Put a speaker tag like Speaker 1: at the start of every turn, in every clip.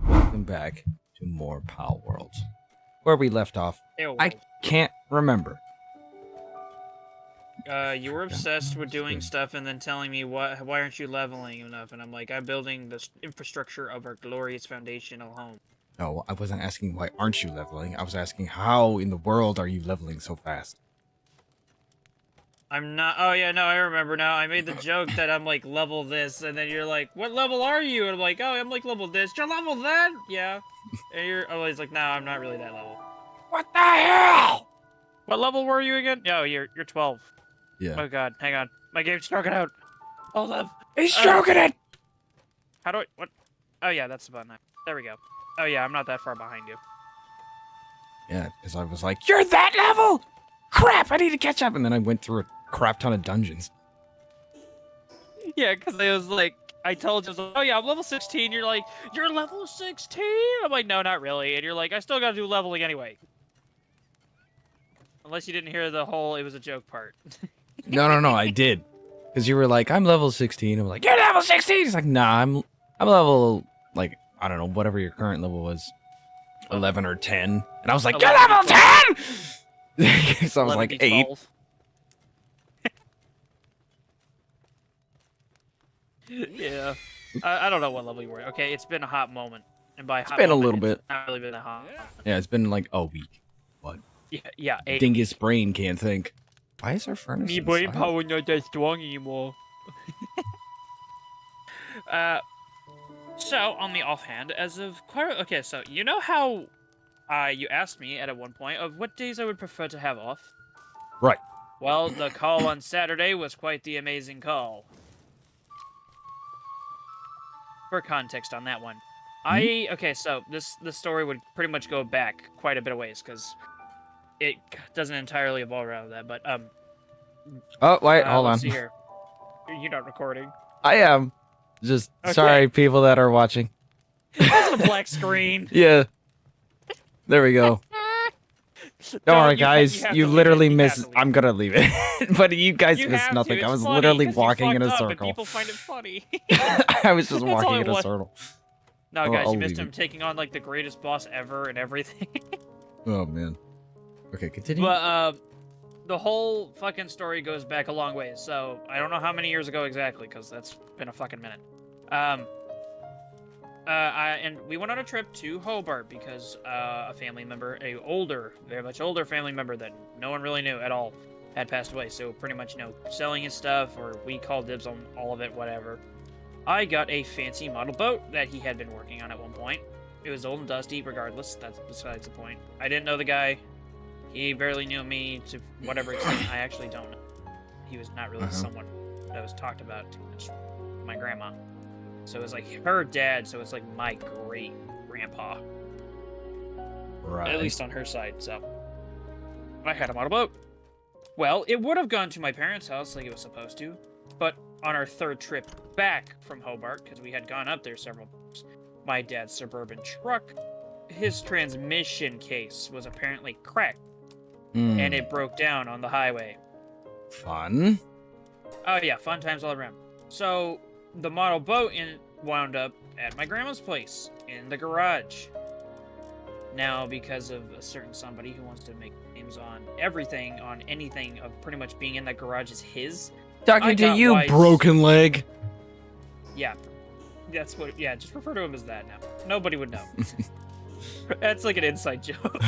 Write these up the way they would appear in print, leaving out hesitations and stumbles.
Speaker 1: Welcome back to more Palworld. Where we left off, I can't remember.
Speaker 2: You were obsessed with doing stuff and then telling me why aren't you leveling enough? And I'm like, I'm building the infrastructure of our glorious foundational home.
Speaker 1: No, I wasn't asking why aren't you leveling. I was asking how in the world are you leveling so fast?
Speaker 2: I'm not. Oh yeah, no, I remember now. I made the joke that I'm like level this, and then you're like, "What level are you?" And I'm like, "Oh, I'm like level this." You're level that? Yeah. And you're always like, "No, I'm not really that level."
Speaker 1: What the hell?
Speaker 2: What level were you again? No, you're 12.
Speaker 1: Yeah.
Speaker 2: Oh god, hang on. My game's stroking out. Hold up.
Speaker 1: He's stroking it!
Speaker 2: How do I... What? Oh yeah, that's the button. There we go. Oh yeah, I'm not that far behind you.
Speaker 1: Yeah, because I was like, you're that level? Crap, I need to catch up. And then I went through a crap ton of dungeons.
Speaker 2: Yeah, because it was like, I told you, oh yeah, I'm level 16. You're like, you're level 16? I'm like, no, not really. And you're like, I still gotta do leveling anyway. Unless you didn't hear the whole, it was a joke part.
Speaker 1: No, I did. Because you were like, I'm level 16. I'm like, you're level 16? He's like, nah, I'm level, like, I don't know, whatever your current level was. 11 or 10. And I was like, you're level 10! So I was like, 8.
Speaker 2: Yeah. I don't know what level you were. Okay, it's been a hot moment. And by
Speaker 1: it's
Speaker 2: hot
Speaker 1: been
Speaker 2: moment,
Speaker 1: a little bit.
Speaker 2: It's not really been a hot moment.
Speaker 1: Yeah, it's been like a week. What?
Speaker 2: Yeah, 8.
Speaker 1: Dingus brain can't think. Why is our furnace
Speaker 2: Me brain power not that strong anymore. So, on the offhand, as of quite... Okay, so, you know how you asked me at one point of what days I would prefer to have off?
Speaker 1: Right.
Speaker 2: Well, the call on Saturday was quite the amazing call. For context on that one. Okay, so this story would pretty much go back quite a bit of ways, because it doesn't entirely evolve around that, but,
Speaker 1: Oh, wait, hold on.
Speaker 2: Let's see here. You're not recording.
Speaker 1: I am. Just, sorry, people that are watching.
Speaker 2: That's a black screen.
Speaker 1: Yeah. There we go. Don't worry, guys. You literally missed. I'm gonna leave it. But you guys missed nothing. I was literally walking in a circle.
Speaker 2: People find it funny.
Speaker 1: I was just walking in a circle.
Speaker 2: No, guys, you missed him taking on, like, the greatest boss ever and everything.
Speaker 1: Oh, man. Okay, continue.
Speaker 2: But, the whole fucking story goes back a long ways, so I don't know how many years ago exactly, because that's been a fucking minute. And we went on a trip to Hobart because a family member, very much older family member that no one really knew at all, had passed away. So pretty much, selling his stuff, or we called dibs on all of it, whatever. I got a fancy model boat that he had been working on at one point. It was old and dusty, regardless. That's besides the point. I didn't know the guy. He barely knew me to whatever extent. I actually don't know. He was not really someone that was talked about too much. My grandma. So it was like her dad, so it's like my great-grandpa.
Speaker 1: Right.
Speaker 2: At least on her side, so. I had him on a boat. Well, it would have gone to my parents' house like it was supposed to, but on our third trip back from Hobart, because we had gone up there several times, my dad's Suburban truck, his transmission case was apparently cracked, and it broke down on the highway.
Speaker 1: Fun.
Speaker 2: Oh yeah, fun times all around. So the model boat wound up at my grandma's place in the garage. Now, because of a certain somebody who wants to make names on everything, on anything of pretty much being in that garage is his.
Speaker 1: Talking to you, broken leg.
Speaker 2: Yeah, that's what. Yeah, just refer to him as that now. Nobody would know. That's like an inside joke.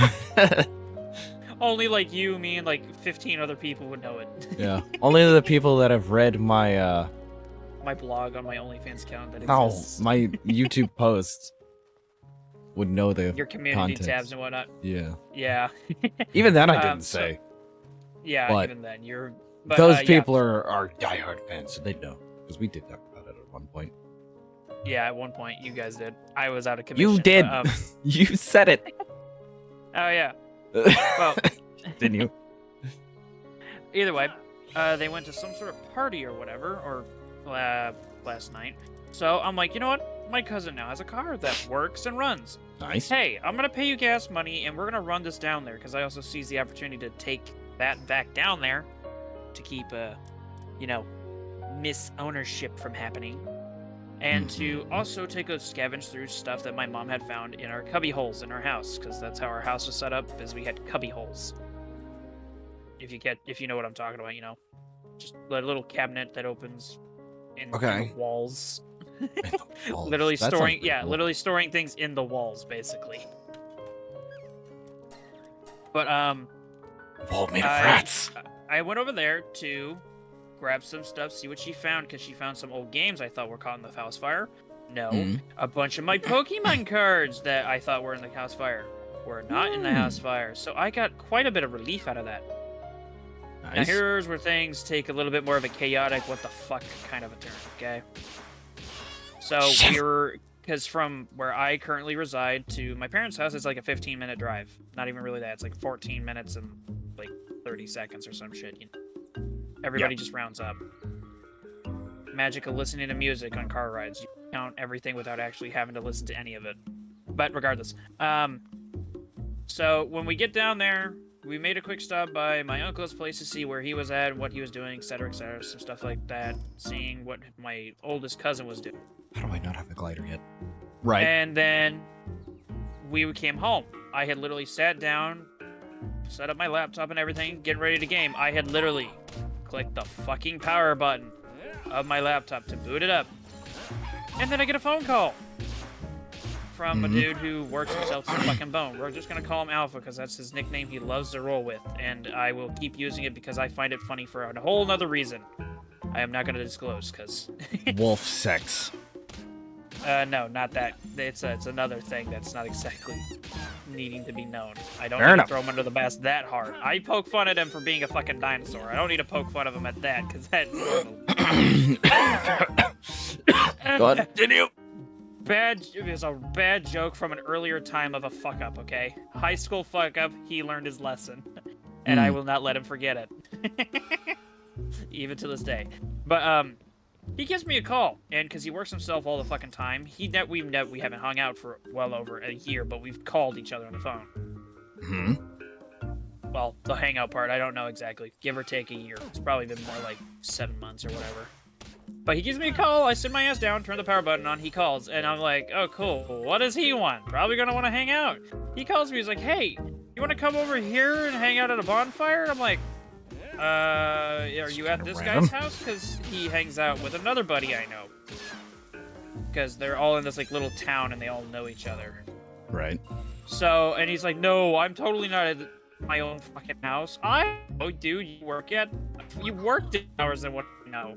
Speaker 2: Only like you, me, and like 15 other people would know it. Yeah,
Speaker 1: only the people that have read my
Speaker 2: my blog on my OnlyFans account that
Speaker 1: exists. My YouTube posts would know
Speaker 2: your community tabs and whatnot.
Speaker 1: Yeah.
Speaker 2: Yeah.
Speaker 1: Even then, I didn't say.
Speaker 2: Yeah, but even then, But,
Speaker 1: those people are diehard fans, so they know because we did talk about it at one point.
Speaker 2: Yeah, at one point you guys did. I was out of commission.
Speaker 1: You did. But, you said it.
Speaker 2: Oh yeah. Well,
Speaker 1: didn't you?
Speaker 2: Either way, they went to some sort of party or whatever, or last night. So I'm like, you know what? My cousin now has a car that works and runs.
Speaker 1: Nice.
Speaker 2: Hey, I'm gonna pay you gas money, and we're gonna run this down there because I also seize the opportunity to take that back down there to keep, misownership from happening. and to also take a scavenge through stuff that my mom had found in our cubby holes in our house, because that's how our house was set up, is we had cubby holes. If you know what I'm talking about, just a little cabinet that opens in the walls. Literally literally storing things in the walls, basically. But
Speaker 1: wall made of rats.
Speaker 2: I went over there to grab some stuff, see what she found, because she found some old games I thought were caught in the house fire. No, a bunch of my Pokemon cards that I thought were in the house fire were not in the house fire. So I got quite a bit of relief out of that. Nice. Now here's where things take a little bit more of a chaotic, what the fuck kind of a turn, okay? So because from where I currently reside to my parents' house, it's like a 15-minute drive. Not even really that. It's like 14 minutes and like 30 seconds or some shit. Everybody just rounds up. Magic of listening to music on car rides. You count everything without actually having to listen to any of it. But regardless. So when we get down there, we made a quick stop by my uncle's place to see where he was at, what he was doing, etc., etc., some stuff like that. Seeing what my oldest cousin was doing.
Speaker 1: How do I not have a glider yet? Right.
Speaker 2: And then we came home. I had literally sat down, set up my laptop and everything, getting ready to game. I had literally clicked the fucking power button of my laptop to boot it up. And then I get a phone call from a dude who works himself to the fucking bone. We're just going to call him Alpha because that's his nickname he loves to roll with. And I will keep using it because I find it funny for a whole nother reason. I am not going to disclose because...
Speaker 1: Wolf sex.
Speaker 2: No, not that. It's another thing that's not exactly needing to be known. I don't need to throw him under the bus that hard. I poke fun at him for being a fucking dinosaur. I don't need to poke fun of him at that, because that's...
Speaker 1: Go on, continue.
Speaker 2: It was a bad joke from an earlier time of a fuck-up, okay? High school fuck-up, he learned his lesson. And I will not let him forget it. Even to this day. But, he gives me a call, and because he works himself all the fucking time, we haven't hung out for well over a year, but we've called each other on the phone. Well, the hangout part, I don't know exactly. Give or take a year. It's probably been more like 7 months or whatever. But he gives me a call, I sit my ass down, turn the power button on, he calls, and I'm like, oh, cool. What does he want? Probably gonna want to hang out. He calls me, he's like, hey, you want to come over here and hang out at a bonfire? And I'm like, are you at this guy's house? Because he hangs out with another buddy I know. Because they're all in this, like, little town, and they all know each other.
Speaker 1: Right.
Speaker 2: So, and he's like, no, I'm totally not at my own fucking house. Oh, dude, you worked 8 hours than what I know.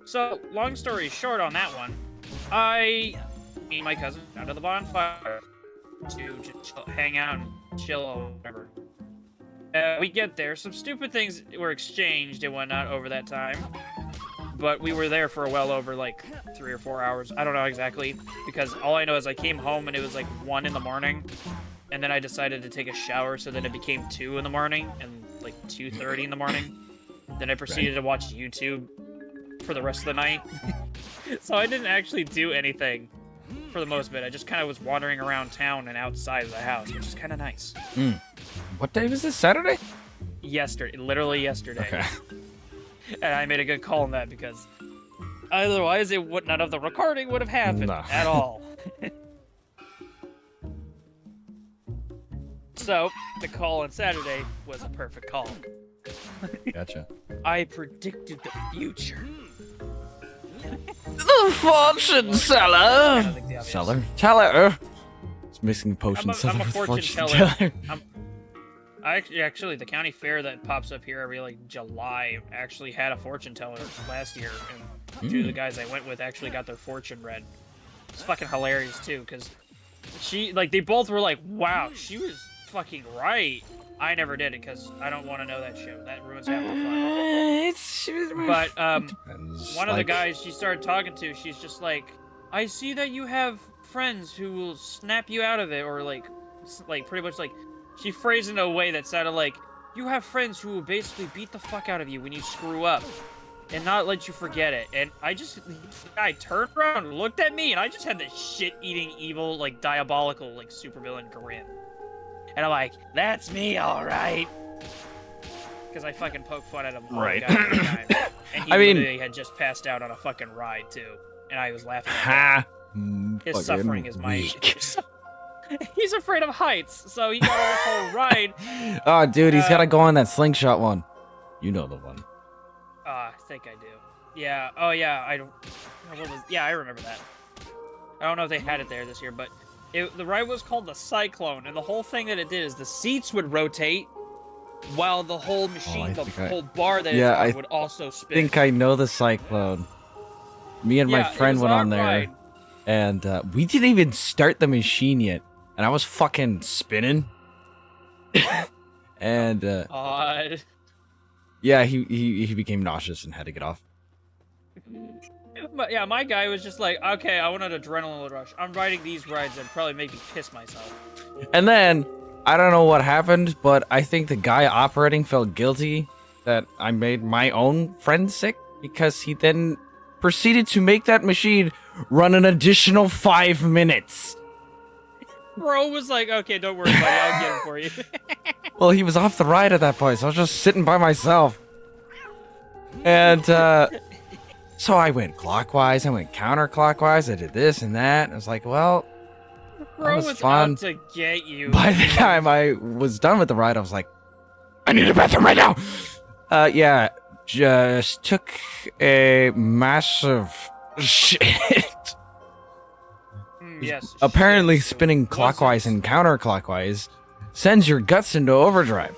Speaker 2: So, long story short on that one, me and my cousin down to the bonfire to just hang out and chill or whatever. We get there, some stupid things were exchanged and whatnot over that time. But we were there for well over, like, 3 or 4 hours. I don't know exactly, because all I know is I came home and it was, like, 1 in the morning. And then I decided to take a shower, so then it became 2 in the morning and, like, 2:30 in the morning. Then I proceeded to watch YouTube for the rest of the night. So I didn't actually do anything for the most bit. I just kind of was wandering around town and outside of the house, which is kind of nice.
Speaker 1: What day was this? Saturday?
Speaker 2: Yesterday. Literally yesterday.
Speaker 1: Okay.
Speaker 2: And I made a good call on that because otherwise none of the recording would have happened at all. So, the call on Saturday was a perfect call.
Speaker 1: Gotcha.
Speaker 2: I predicted the future.
Speaker 1: The fortune seller. Teller. It's mixing potions.
Speaker 2: I'm a fortune teller. Actually, the county fair that pops up here every like July actually had a fortune teller last year, and 2 of the guys I went with actually got their fortune read. It's fucking hilarious too, because they both were like, "Wow, she was fucking right." I never did it because I don't want to know that shit. That ruins half the fun. But one of the guys she started talking to, she's just like, "I see that you have friends who will snap you out of it," or like pretty much like. She phrased it in a way that sounded like, you have friends who will basically beat the fuck out of you when you screw up and not let you forget it. And I turned around and looked at me, and I just had this shit-eating, evil, like, diabolical, like, supervillain grin. And I'm like, that's me, all right. Because I fucking poke fun at him all the goddamn time. And he literally had just passed out on a fucking ride, too. and I was laughing.
Speaker 1: Ha!
Speaker 2: His
Speaker 1: Fucking
Speaker 2: suffering is my.
Speaker 1: weak.
Speaker 2: He's afraid of heights, so he got on this whole ride.
Speaker 1: Oh, dude, he's gotta go on that slingshot one. You know the one.
Speaker 2: I think I do. Yeah. Oh, yeah. I don't. Yeah, I remember that. I don't know if they had it there this year, but the ride was called the Cyclone, and the whole thing that it did is the seats would rotate while the whole machine, whole bar that it's on would also spin.
Speaker 1: I think I know the Cyclone. Me and my friend went on there,
Speaker 2: ride.
Speaker 1: and we didn't even start the machine yet, and I was fucking spinning. And
Speaker 2: odd.
Speaker 1: Yeah, he became nauseous and had to get off.
Speaker 2: But yeah, my guy was just like, okay, I want an adrenaline rush. I'm riding these rides that probably make me piss myself.
Speaker 1: And then, I don't know what happened, but I think the guy operating felt guilty that I made my own friend sick because he then proceeded to make that machine run an additional 5 minutes.
Speaker 2: Bro was like, okay, don't worry, buddy, I'll get him for you.
Speaker 1: Well, he was off the ride at that point, so I was just sitting by myself. And, so I went clockwise, I went counterclockwise, I did this and that. I was like, well,
Speaker 2: Bro
Speaker 1: was
Speaker 2: was
Speaker 1: fun.
Speaker 2: out to get you.
Speaker 1: By the time I was done with the ride, I was like, I need a bathroom right now. Yeah, just took a massive shit.
Speaker 2: Yes.
Speaker 1: Apparently
Speaker 2: shit.
Speaker 1: spinning clockwise and counterclockwise sends your guts into overdrive.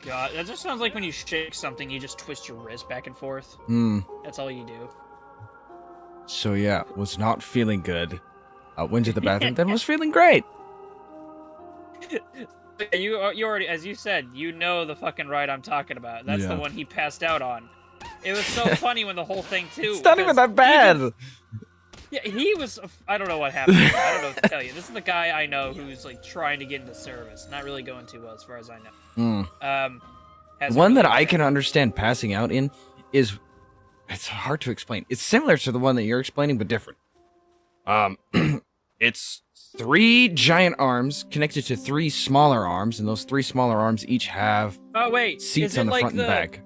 Speaker 2: God, that just sounds like when you shake something, you just twist your wrist back and forth. That's all you do.
Speaker 1: So yeah, was not feeling good. Went to the bathroom, then was feeling great.
Speaker 2: You already, as you said, you know the fucking ride I'm talking about. That's the one he passed out on. It was so funny when the whole thing too.
Speaker 1: It's not even that bad.
Speaker 2: Yeah, he was. I don't know what happened. I don't know what to tell you. This is the guy I know who's like trying to get into service, not really going too well as far as I know.
Speaker 1: One that I can understand passing out in is, it's hard to explain. It's similar to the one that you're explaining, but different. It's 3 giant arms connected to 3 smaller arms, and those 3 smaller arms each have seats on the front and back.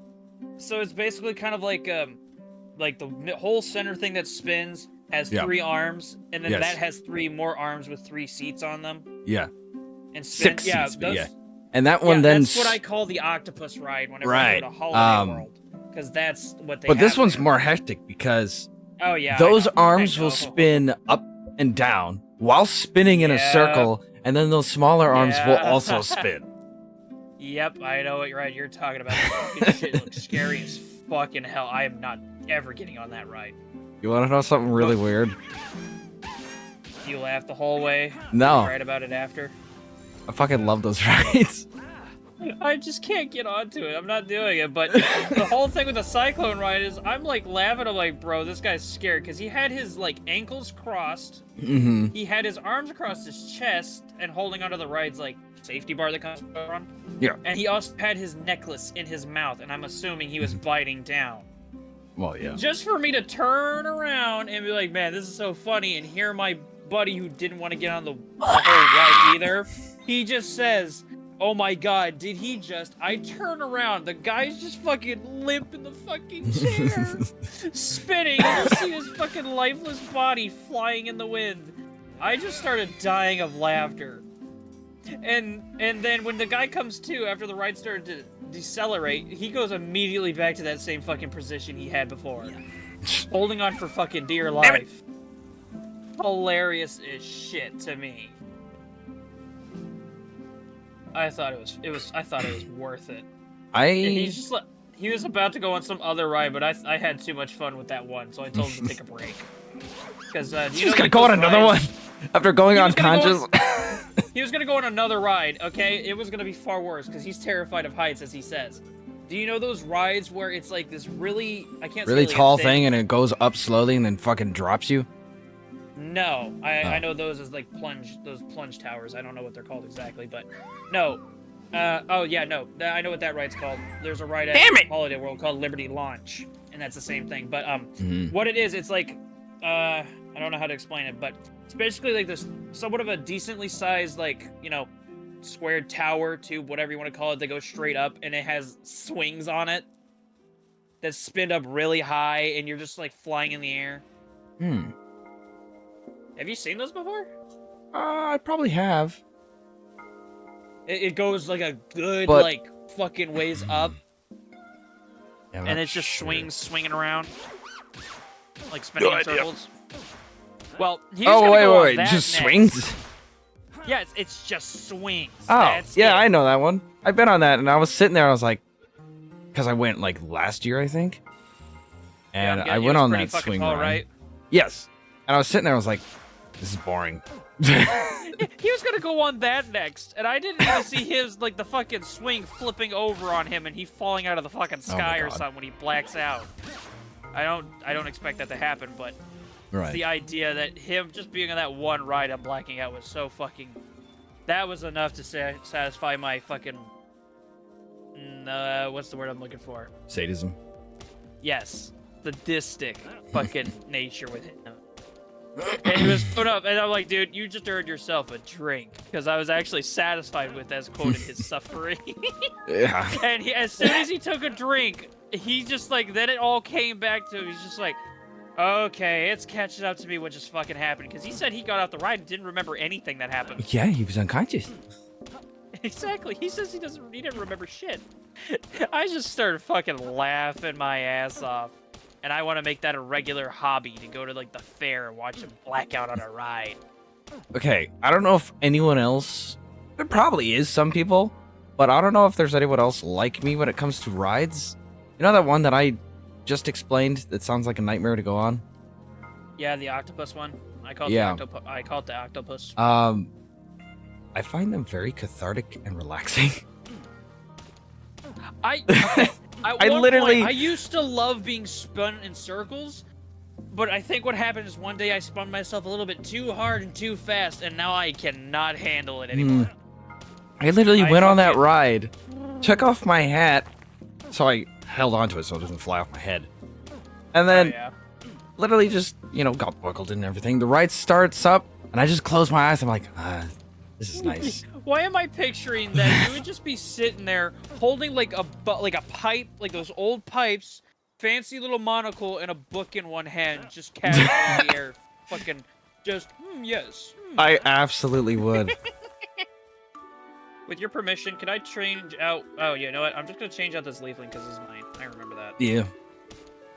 Speaker 2: So it's basically kind of like the whole center thing that spins has 3 arms, and then that has 3 more arms with 3 seats on them.
Speaker 1: Yeah.
Speaker 2: And spin,
Speaker 1: 6 seats, yeah. And that one
Speaker 2: that's what I call the octopus ride whenever I go to Holiday World, because that's what they.
Speaker 1: But this one's
Speaker 2: there.
Speaker 1: more hectic because
Speaker 2: those
Speaker 1: arms will spin up and down while spinning in a circle, and then those smaller arms will also spin.
Speaker 2: Yep, I know what you're talking about. This shit looks scary as fucking hell. I am not ever getting on that ride.
Speaker 1: You want to know something really weird?
Speaker 2: You laughed the whole way?
Speaker 1: No.
Speaker 2: You write about it after?
Speaker 1: I fucking love those rides.
Speaker 2: I just can't get onto it. I'm not doing it. But the whole thing with the Cyclone ride is I'm like laughing. I'm like, bro, this guy's scared because he had his like ankles crossed. He had his arms across his chest and holding onto the ride's like safety bar that comes on.
Speaker 1: Yeah.
Speaker 2: And he also had his necklace in his mouth, and I'm assuming he was biting down.
Speaker 1: Well, yeah.
Speaker 2: Just for me to turn around and be like, man, this is so funny, and hear my buddy who didn't want to get on the whole ride either, he just says, oh my god, did he just... I turn around, the guy's just fucking limp in the fucking chair, spinning, and you see his fucking lifeless body flying in the wind. I just started dying of laughter. And then when the guy comes to, after the ride started to decelerate, he goes immediately back to that same fucking position he had before. Holding on for fucking dear life. Hilarious as shit to me. I thought it was worth it. He's just like, he was about to go on some other ride, but I had too much fun with that one, so I told him to take a break. Because
Speaker 1: he was gonna go on another one after going unconscious.
Speaker 2: He was gonna go on another ride, okay? It was gonna be far worse because he's terrified of heights, as he says. Do you know those rides where it's like this really
Speaker 1: really tall thing and it goes up slowly and then fucking drops you?
Speaker 2: No, I know those as like those plunge towers. I don't know what they're called exactly, but no. Oh yeah, no. I know what that ride's called. There's a ride at Holiday World called Liberty Launch, and that's the same thing. But what it is, it's like I don't know how to explain it, but it's basically like this somewhat of a decently sized, like, you know, squared tower, tube, whatever you want to call it, that goes straight up, and it has swings on it. that spin up really high, and you're just like flying in the air.
Speaker 1: Hmm.
Speaker 2: Have you seen those before?
Speaker 1: I probably have.
Speaker 2: It goes like a good
Speaker 1: But-
Speaker 2: like fucking ways up,
Speaker 1: Yeah, I'm
Speaker 2: and
Speaker 1: not
Speaker 2: it just
Speaker 1: sure.
Speaker 2: swinging around, like spinning
Speaker 1: No
Speaker 2: in
Speaker 1: idea.
Speaker 2: circles. Well, he's
Speaker 1: Oh,
Speaker 2: gonna
Speaker 1: wait,
Speaker 2: go on
Speaker 1: wait,
Speaker 2: that
Speaker 1: just
Speaker 2: next.
Speaker 1: swings?
Speaker 2: Yeah, it's just swings.
Speaker 1: Oh,
Speaker 2: That's
Speaker 1: yeah,
Speaker 2: it.
Speaker 1: I know that one. I've been on that, and I was sitting there, I was like, because I went, like, last year, I think. And
Speaker 2: Yeah,
Speaker 1: I
Speaker 2: it
Speaker 1: went
Speaker 2: was
Speaker 1: on
Speaker 2: pretty
Speaker 1: that
Speaker 2: fucking
Speaker 1: swing
Speaker 2: tall,
Speaker 1: ride.
Speaker 2: right?
Speaker 1: Yes. And I was sitting there, I was like, this is boring.
Speaker 2: He was gonna go on that next, and I didn't even see his like the fucking swing flipping over on him, and he falling out of the fucking sky or
Speaker 1: God.
Speaker 2: something when he blacks out. I don't expect that to happen, but
Speaker 1: Right.
Speaker 2: the idea that him just being on that one ride and blacking out was so fucking. That was enough to satisfy my fucking. What's the word I'm looking for?
Speaker 1: Sadism.
Speaker 2: Yes, sadistic fucking nature with him. And he was put up, and I'm like, dude, you just earned yourself a drink, because I was actually satisfied with, as quoted, his suffering.
Speaker 1: Yeah.
Speaker 2: And as soon as he took a drink, he just like, then it all came back to him. He's just like, okay, it's catching up to me what just fucking happened, because he said he got off the ride and didn't remember anything that happened.
Speaker 1: Yeah, he was unconscious.
Speaker 2: Exactly. He says he didn't remember shit. I just started fucking laughing my ass off. And I want to make that a regular hobby, to go to like the fair and watch him black out on a ride.
Speaker 1: Okay, I don't know if anyone else... There probably is some people, but I don't know if there's anyone else like me when it comes to rides. You know that one that I just explained that sounds like a nightmare to go on?
Speaker 2: Yeah, the octopus one. I call it
Speaker 1: Yeah.
Speaker 2: the octopus.
Speaker 1: I find them very cathartic and relaxing.
Speaker 2: I
Speaker 1: literally-
Speaker 2: I used to love being spun in circles, but I think what happened is one day I spun myself a little bit too hard and too fast, and now I cannot handle it anymore.
Speaker 1: I literally
Speaker 2: I
Speaker 1: went on that
Speaker 2: fucking-
Speaker 1: ride, took off my hat, so I held onto it so it doesn't fly off my head. And then
Speaker 2: Oh, yeah.
Speaker 1: literally just, got buckled and everything. The ride starts up, and I just close my eyes. I'm like, this is nice.
Speaker 2: Why am I picturing that you would just be sitting there holding like a pipe, like those old pipes, fancy little monocle, and a book in one hand, just casually in the air, fucking just yes.
Speaker 1: I absolutely would.
Speaker 2: With your permission, can I change out? Oh, you know what? I'm just gonna change out this leafling because this is mine. I remember that.
Speaker 1: Yeah,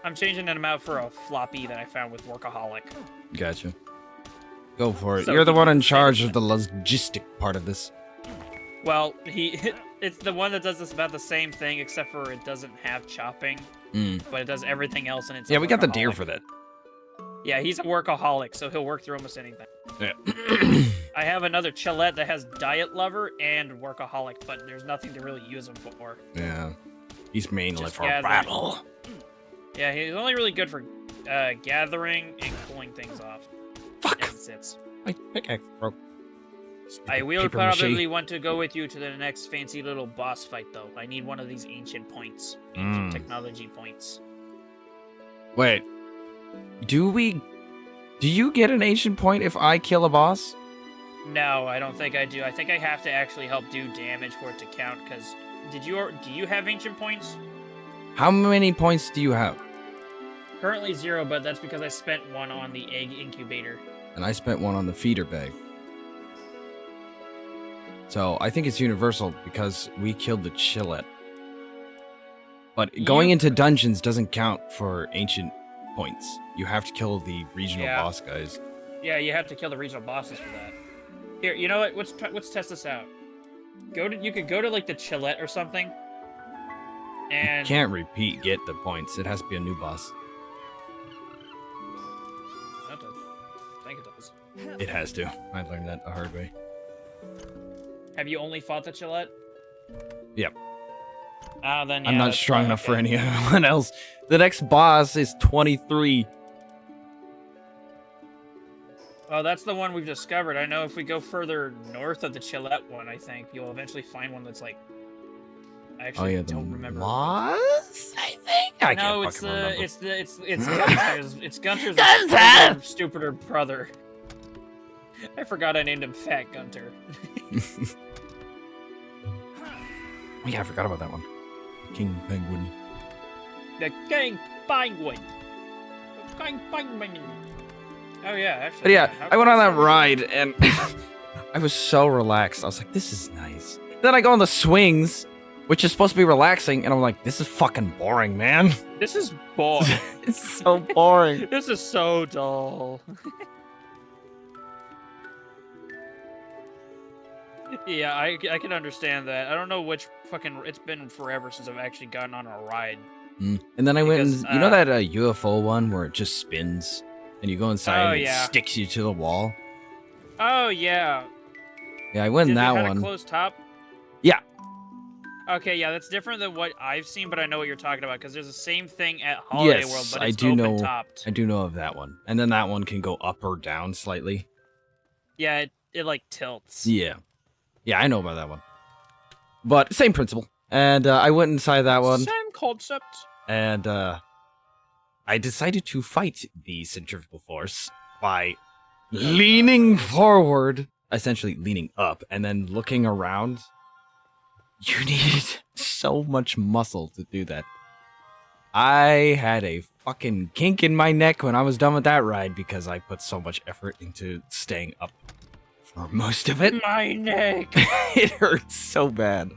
Speaker 2: I'm changing them out for a floppy that I found with Workaholic.
Speaker 1: gotcha. Go for it.
Speaker 2: So
Speaker 1: You're the
Speaker 2: he
Speaker 1: one
Speaker 2: can
Speaker 1: in
Speaker 2: save
Speaker 1: charge
Speaker 2: it.
Speaker 1: of the logistic part of this.
Speaker 2: Well, it's the one that does this about the same thing, except for it doesn't have chopping, but it does everything else, and it's
Speaker 1: Yeah,
Speaker 2: a
Speaker 1: we got the deer
Speaker 2: workaholic.
Speaker 1: for that.
Speaker 2: Yeah, he's a workaholic, so he'll work through almost anything.
Speaker 1: Yeah.
Speaker 2: I have another Chillette that has Diet Lover and Workaholic, but there's nothing to really use him for.
Speaker 1: Yeah. He's mainly
Speaker 2: Just
Speaker 1: for
Speaker 2: gathering.
Speaker 1: battle.
Speaker 2: Yeah, he's only really good for gathering and cooling things off.
Speaker 1: Fuck.
Speaker 2: As it sits.
Speaker 1: My pickaxe broke.
Speaker 2: I will
Speaker 1: Paper mache.
Speaker 2: probably want to go with you to the next fancy little boss fight, though. I need one of these ancient points. Ancient technology points.
Speaker 1: Wait. Do you get an ancient point if I kill a boss?
Speaker 2: No, I don't think I do. I think I have to actually help do damage for it to count, because... Do you have ancient points?
Speaker 1: How many points do you have?
Speaker 2: Currently 0, but that's because I spent one on the egg incubator.
Speaker 1: And I spent one on the feeder bag. So I think it's universal because we killed the Chillette. But going into dungeons doesn't count for ancient points. You have to kill the regional
Speaker 2: Yeah.
Speaker 1: boss guys.
Speaker 2: Yeah, you have to kill the regional bosses for that. Here, you know what? Let's test this out. You could go to like the Chillette or something. And
Speaker 1: Can't get the points. It has to be a new boss.
Speaker 2: That does. I think it does.
Speaker 1: It has to. I learned that the hard way.
Speaker 2: Have you only fought the Chillette?
Speaker 1: Yep.
Speaker 2: Ah, then yeah,
Speaker 1: I'm not
Speaker 2: that's
Speaker 1: strong
Speaker 2: fine,
Speaker 1: enough for
Speaker 2: okay.
Speaker 1: anyone else. The next boss is 23.
Speaker 2: Oh, that's the one we've discovered. I know if we go further north of the Chillette one, I think you'll eventually find one that's like. I actually don't remember.
Speaker 1: Moss? I think. I
Speaker 2: No,
Speaker 1: can't
Speaker 2: it's
Speaker 1: fucking remember.
Speaker 2: it's Gunter's. It's Gunter's
Speaker 1: Gunther!
Speaker 2: stupider brother. I forgot I named him Fat Gunter.
Speaker 1: Yeah, I forgot about that one. King Penguin.
Speaker 2: The gang penguin. Gang penguin. Oh yeah, actually.
Speaker 1: But yeah,
Speaker 2: how
Speaker 1: I went
Speaker 2: can
Speaker 1: on that
Speaker 2: say-
Speaker 1: ride and I was so relaxed. I was like, this is nice. Then I go on the swings, which is supposed to be relaxing, and I'm like, this is fucking boring, man.
Speaker 2: This is boring.
Speaker 1: It's so boring.
Speaker 2: This is so dull. Yeah, I can understand that. I don't know which fucking. It's been forever since I've actually gotten on a ride.
Speaker 1: And then I went,
Speaker 2: Because,
Speaker 1: and, you know that UFO one where it just spins, and you go inside
Speaker 2: Oh,
Speaker 1: and it
Speaker 2: yeah.
Speaker 1: sticks you to the wall?
Speaker 2: Oh yeah.
Speaker 1: Yeah, I went in
Speaker 2: Did
Speaker 1: that
Speaker 2: it have
Speaker 1: one.
Speaker 2: a closed top?
Speaker 1: Yeah.
Speaker 2: Okay, yeah, that's different than what I've seen, but I know what you're talking about because there's the same thing at Holiday World,
Speaker 1: Yes,
Speaker 2: but
Speaker 1: I
Speaker 2: it's
Speaker 1: do know.
Speaker 2: open-topped.
Speaker 1: I do know of that one. And then that one can go up or down slightly.
Speaker 2: Yeah, it like tilts.
Speaker 1: Yeah. Yeah, I know about that one. But same principle. And I went inside that one,
Speaker 2: Same concept.
Speaker 1: and I decided to fight the centrifugal force by leaning forward, essentially leaning up, and then looking around. You needed so much muscle to do that. I had a fucking kink in my neck when I was done with that ride because I put so much effort into staying up for most of it.
Speaker 2: My neck.
Speaker 1: It hurts so bad.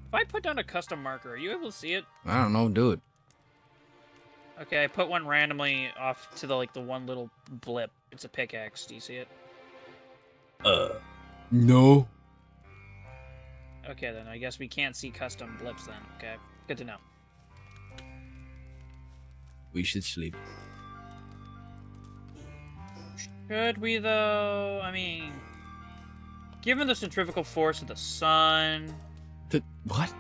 Speaker 2: If I put down a custom marker, are you able to see it?
Speaker 1: I don't know, do it.
Speaker 2: Okay, I put one randomly off to the one little blip. It's a pickaxe. Do you see it?
Speaker 1: No.
Speaker 2: Okay, then I guess we can't see custom blips then. Okay, good to know.
Speaker 1: We should sleep.
Speaker 2: Should we though? I mean, given the centrifugal force of the sun,
Speaker 1: What?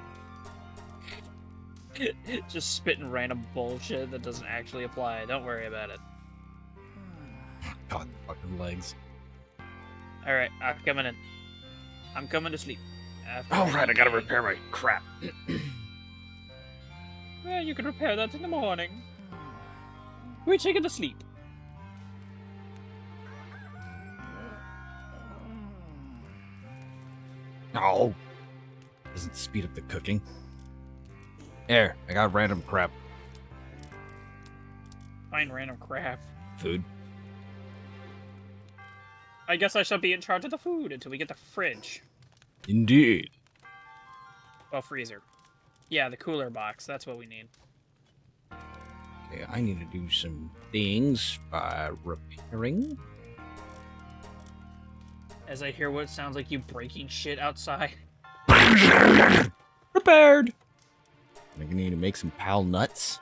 Speaker 2: just spitting random bullshit that doesn't actually apply. Don't worry about it.
Speaker 1: God, fucking legs.
Speaker 2: All right, I'm coming in. I'm coming to sleep.
Speaker 1: All right, I gotta repair my crap.
Speaker 2: Well, you can repair that in the morning. We're taking to sleep.
Speaker 1: No. Doesn't speed up the cooking. There, I got random crap.
Speaker 2: Find random crap.
Speaker 1: Food.
Speaker 2: I guess I shall be in charge of the food until we get the fridge.
Speaker 1: Indeed.
Speaker 2: Well, freezer. Yeah, the cooler box. That's what we need.
Speaker 1: Okay, I need to do some things by repairing.
Speaker 2: As I hear what sounds like you breaking shit outside.
Speaker 1: Repaired. I need to make some pal nuts.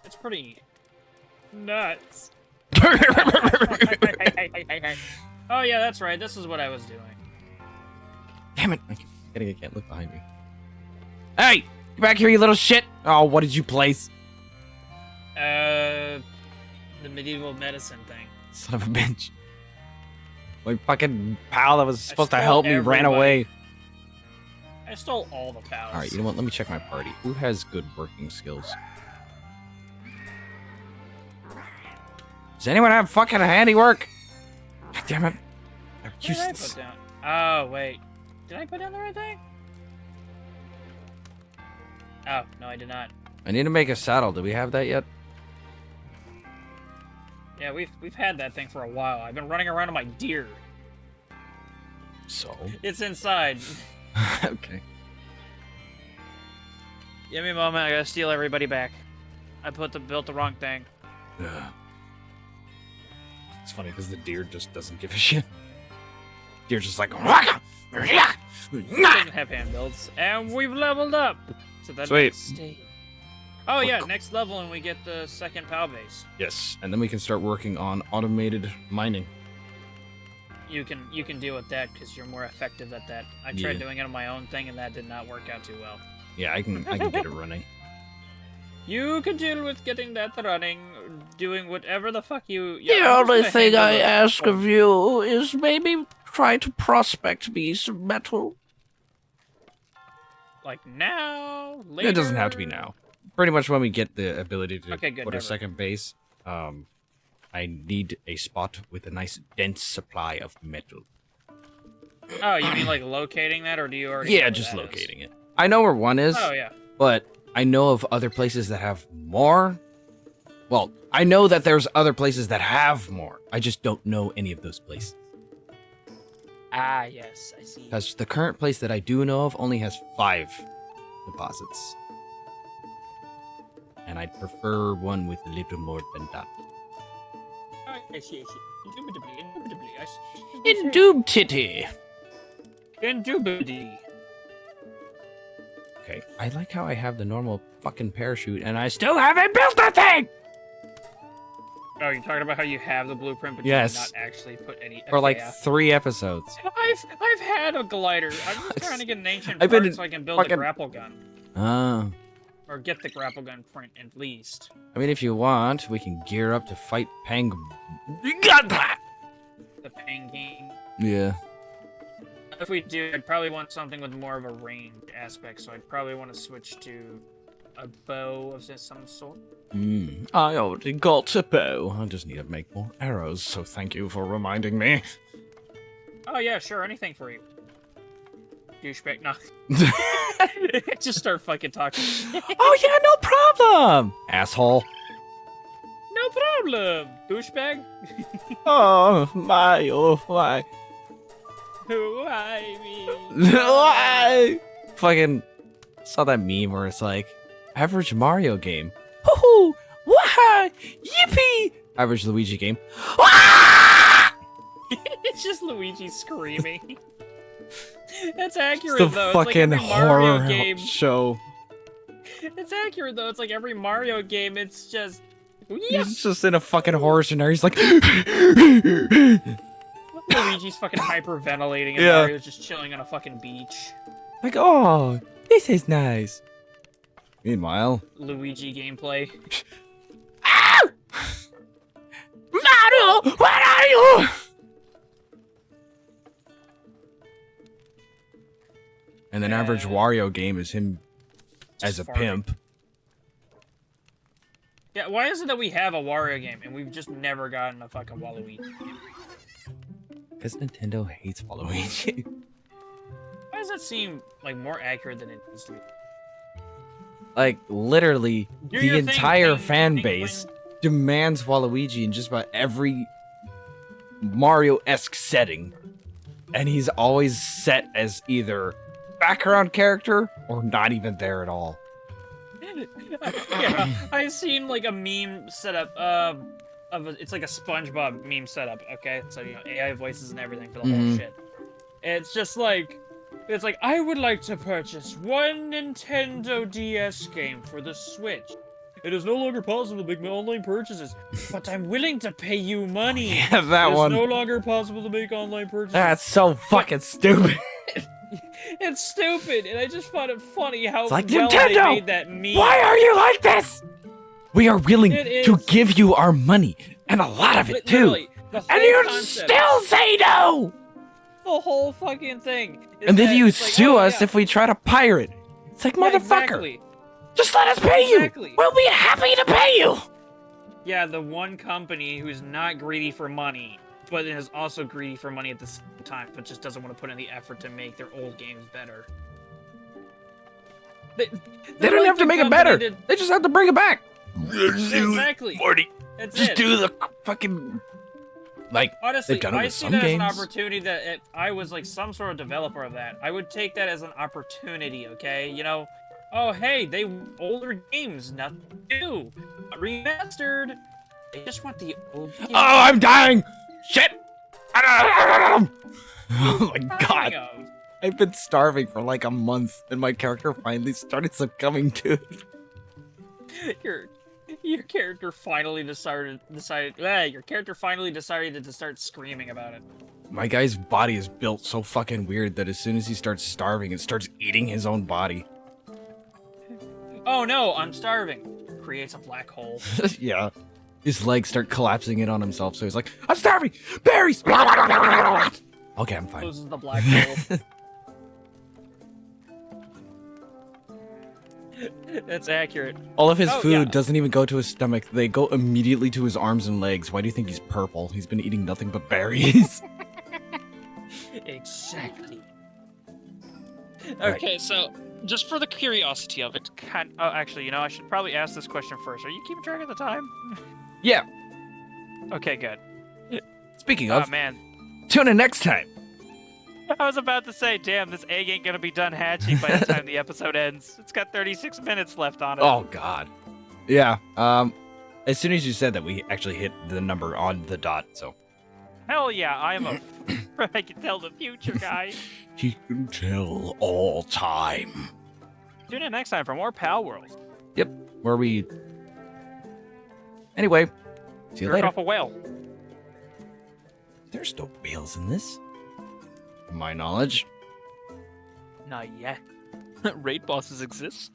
Speaker 2: It's pretty nuts. Oh yeah, that's right. This is what I was doing.
Speaker 1: Damn it! I can't look behind me. Hey, get back here, you little shit! Oh, what did you place?
Speaker 2: The medieval medicine thing.
Speaker 1: Son of a bitch! My fucking pal that was supposed to
Speaker 2: stole
Speaker 1: help me ran
Speaker 2: everybody.
Speaker 1: away.
Speaker 2: I stole all the pals.
Speaker 1: All right, you know what? Let me check my party. Who has good working skills? Does anyone have fucking handiwork? God damn it! They're
Speaker 2: What did I
Speaker 1: useless.
Speaker 2: put down? Oh wait, did I put down the right thing? Oh no, I did not.
Speaker 1: I need to make a saddle. Do we have that yet?
Speaker 2: Yeah, we've had that thing for a while. I've been running around on my deer.
Speaker 1: So.
Speaker 2: It's inside.
Speaker 1: Okay.
Speaker 2: Give me a moment. I gotta steal everybody back. I built the wrong thing.
Speaker 1: Ugh. It's funny because the deer just doesn't give a shit. Deer's just like.
Speaker 2: Doesn't have hand builds, and we've leveled up to the
Speaker 1: Sweet.
Speaker 2: next stage. Oh yeah, next level, and we get the second POW base.
Speaker 1: Yes, and then we can start working on automated mining.
Speaker 2: You can deal with that because you're more effective at that. I tried
Speaker 1: Yeah.
Speaker 2: doing it on my own thing, and that did not work out too well.
Speaker 1: Yeah, I can get it running.
Speaker 2: You can deal with getting that running, doing whatever the fuck you.
Speaker 1: The
Speaker 2: I'm
Speaker 1: only
Speaker 2: just gonna
Speaker 1: thing I
Speaker 2: handle it.
Speaker 1: ask of you is maybe try to prospect me some metal.
Speaker 2: Like now, later.
Speaker 1: It doesn't have to be now. Pretty much when we get the ability to
Speaker 2: Okay, good,
Speaker 1: put a
Speaker 2: never.
Speaker 1: second base, I need a spot with a nice dense supply of metal.
Speaker 2: Oh, you mean like locating that, or do you already?
Speaker 1: Yeah,
Speaker 2: know where
Speaker 1: just
Speaker 2: that is?
Speaker 1: locating it. I know where one is,
Speaker 2: Oh yeah.
Speaker 1: but I know of other places that have more. Well, I know that there's other places that have more. I just don't know any of those places.
Speaker 2: Ah, yes, I see.
Speaker 1: Because the current place that I do know of only has 5 deposits. And I'd prefer one with a little more than that.
Speaker 2: I see. Indubitably, I see.
Speaker 1: Indubtity.
Speaker 2: Indubitably.
Speaker 1: Okay, I like how I have the normal fucking parachute and I still haven't built the thing!
Speaker 2: Oh, you're talking about how you have the blueprint, but
Speaker 1: Yes.
Speaker 2: you did not actually put any.
Speaker 1: For like
Speaker 2: yeah.
Speaker 1: 3 episodes.
Speaker 2: I've had a glider. I'm just trying to get an ancient
Speaker 1: I've been
Speaker 2: part so I can build a
Speaker 1: fucking-
Speaker 2: grapple gun.
Speaker 1: Oh.
Speaker 2: Or get the grapple gun print at least.
Speaker 1: I mean, if you want, we can gear up to fight Pang. Got that!
Speaker 2: The Pang King.
Speaker 1: Yeah.
Speaker 2: If we do, I'd probably want something with more of a range aspect, so I'd probably want to switch to a bow of some sort.
Speaker 1: I already got a bow. I just need to make more arrows, so thank you for reminding me.
Speaker 2: Oh yeah, sure, anything for you. Douchebag, no. Just start fucking talking.
Speaker 1: Oh yeah, no problem! Asshole.
Speaker 2: No problem, douchebag.
Speaker 1: Oh, my, oh, why?
Speaker 2: Why me?
Speaker 1: Why? Fucking saw that meme where it's like, average Mario game. Hoo-hoo! Why? Yippee! Average Luigi game. Ah!
Speaker 2: It's just Luigi screaming. That's accurate
Speaker 1: It's the
Speaker 2: though.
Speaker 1: fucking
Speaker 2: it's like every Mario
Speaker 1: horror
Speaker 2: game.
Speaker 1: show.
Speaker 2: It's accurate though. It's like every Mario game. It's just. Yeah.
Speaker 1: He's just in a fucking horror scenario. He's like,
Speaker 2: Luigi's fucking hyperventilating and
Speaker 1: Yeah.
Speaker 2: Mario's just chilling on a fucking beach.
Speaker 1: like, oh, this is nice. Meanwhile,
Speaker 2: Luigi gameplay.
Speaker 1: ah! Mario, where are you? And then average Wario game is him as a
Speaker 2: Just farting.
Speaker 1: pimp.
Speaker 2: Yeah, why is it that we have a Wario game and we've just never gotten a fucking Waluigi game?
Speaker 1: Because Nintendo hates Waluigi.
Speaker 2: Why does that seem like more accurate than it needs to be?
Speaker 1: Like, literally,
Speaker 2: Do
Speaker 1: the
Speaker 2: your thing,
Speaker 1: entire
Speaker 2: Ping,
Speaker 1: fan
Speaker 2: Ping,
Speaker 1: base
Speaker 2: Ping.
Speaker 1: demands Waluigi in just about every Mario-esque setting. And he's always set as either background character or not even there at all.
Speaker 2: Yeah, I seen like a meme setup it's like a SpongeBob meme setup, okay? So you know, AI voices and everything for the whole shit. It's just like I would like to purchase one Nintendo DS game for the Switch. It is no longer possible to make online purchases, but I'm willing to pay you money.
Speaker 1: Yeah, that
Speaker 2: It is
Speaker 1: one.
Speaker 2: no longer possible to make online purchases.
Speaker 1: That's so fucking stupid.
Speaker 2: It's stupid, and I just found it funny how
Speaker 1: It's like,
Speaker 2: well
Speaker 1: Nintendo,
Speaker 2: they made that meme.
Speaker 1: Why are you like this? We are willing
Speaker 2: It
Speaker 1: to
Speaker 2: is-
Speaker 1: give you our money, and a lot of it too.
Speaker 2: Literally, the whole
Speaker 1: And you
Speaker 2: concept,
Speaker 1: still say no!
Speaker 2: the whole fucking thing. is
Speaker 1: And then
Speaker 2: that
Speaker 1: you
Speaker 2: it's like,
Speaker 1: sue
Speaker 2: oh,
Speaker 1: us
Speaker 2: yeah,
Speaker 1: if we try to pirate. It's like,
Speaker 2: yeah,
Speaker 1: motherfucker,
Speaker 2: exactly.
Speaker 1: just let us pay
Speaker 2: Exactly.
Speaker 1: you. We'll be happy to pay you.
Speaker 2: Yeah, the one company who's not greedy for money, but is also greedy for money at the same time, but just doesn't want to put in the effort to make their old games better. They
Speaker 1: They don't have to make it better. They just have to bring it back.
Speaker 2: Exactly.
Speaker 1: Morty,
Speaker 2: That's
Speaker 1: just
Speaker 2: it.
Speaker 1: do the fucking, like,
Speaker 2: Honestly,
Speaker 1: they've done it
Speaker 2: I
Speaker 1: with
Speaker 2: see
Speaker 1: some
Speaker 2: that
Speaker 1: games.
Speaker 2: as an opportunity that if I was like some sort of developer of that, I would take that as an opportunity, okay? You know, oh hey, they older games, nothing new, not remastered. They just want the old games.
Speaker 1: Oh, I'm dying. Shit. Oh my god.
Speaker 2: Speaking of,
Speaker 1: I've been starving for like a month, and my character finally started succumbing to it.
Speaker 2: your character finally decided your character finally decided to start screaming about it.
Speaker 1: My guy's body is built so fucking weird that as soon as he starts starving, it starts eating his own body.
Speaker 2: Oh no, I'm starving. Creates a black hole.
Speaker 1: Yeah. His legs start collapsing in on himself, so he's like, I'm starving! Berries! Okay, I'm fine.
Speaker 2: Closes the black hole. That's accurate.
Speaker 1: All of his
Speaker 2: Oh,
Speaker 1: food
Speaker 2: yeah.
Speaker 1: doesn't even go to his stomach. They go immediately to his arms and legs. Why do you think he's purple? He's been eating nothing but berries.
Speaker 2: Exactly.
Speaker 1: Right.
Speaker 2: Okay, so just for the curiosity of it, oh, actually, I should probably ask this question first. Are you keeping track of the time?
Speaker 1: Yeah.
Speaker 2: Okay, good.
Speaker 1: Speaking
Speaker 2: Oh
Speaker 1: of,
Speaker 2: man,
Speaker 1: tune in next time.
Speaker 2: I was about to say, damn, this egg ain't gonna be done hatching by the time the episode ends. It's got 36 minutes left on it.
Speaker 1: Oh God. Yeah. As soon as you said that, we actually hit the number on the dot. So.
Speaker 2: Hell yeah, I'm a. I can tell the future, guys.
Speaker 1: He can tell all time.
Speaker 2: Tune in next time for more Palworld.
Speaker 1: Yep. Where we. Anyway. See you
Speaker 2: Jerk
Speaker 1: later.
Speaker 2: off a whale.
Speaker 1: There's no whales in this. To my knowledge.
Speaker 2: Not yet. Raid bosses exist.